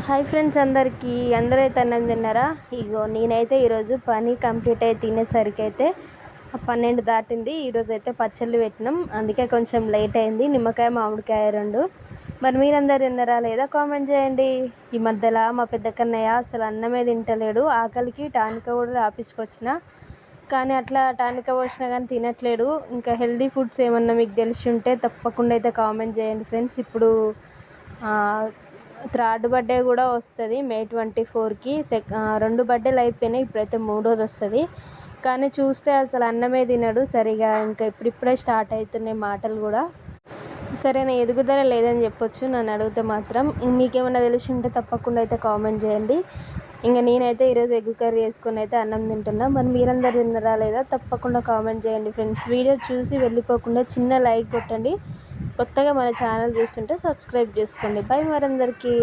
Hi friends, అందరైతే అన్నం తిన్నారా? ఇగో నేనైతే ఈరోజు పని కంప్లీట్ అయి తినేసరికి అయితే 12 దాటింది. ఈరోజు అయితే పచ్చళ్ళు పెట్టినాం, అందుకే కొంచెం లేట్ అయింది. నిమ్మకాయ మామిడికాయ రెండు. మరి మీరందరు తిన్నారా లేదా కామెంట్ చేయండి. ఈ మధ్యలో మా పెద్ద కన్నయ్య అసలు అన్నమే తింటలేడు. ఆకలికి టానిక కూడా రాపించుకొచ్చిన, కానీ అట్లా టానిక పోసినా కానీ తినట్లేడు. ఇంకా హెల్దీ ఫుడ్స్ ఏమన్నా మీకు తెలిసి ఉంటే తప్పకుండా అయితే కామెంట్ చేయండి ఫ్రెండ్స్. ఇప్పుడు థర్డ్ బర్త్డే కూడా వస్తుంది మే 24కి. రెండు బర్త్డేలు అయిపోయినాయి, ఇప్పుడైతే మూడోది వస్తుంది. కానీ చూస్తే అసలు అన్నమే తినడు సరిగా. ఇంకా ఇప్పుడిప్పుడే స్టార్ట్ అవుతున్నాయి మాటలు కూడా. సరైన ఎదుగుదల లేదని చెప్పొచ్చు నన్ను అడిగితే మాత్రం. మీకేమైనా తెలిసి ఉంటే తప్పకుండా అయితే కామెంట్ చేయండి. ఇంకా నేనైతే ఈరోజు ఎగ్ కర్రీ వేసుకొని అయితే అన్నం తింటున్నా. మరి మీరందరు తిన్నారా లేదా తప్పకుండా కామెంట్ చేయండి ఫ్రెండ్స్. వీడియో చూసి వెళ్ళిపోకుండా చిన్న లైక్ కొట్టండి. కొత్తగా మన ఛానల్ చూస్తుంటే సబ్స్క్రైబ్ చేసుకోండి. బాయ్ మరందరికీ.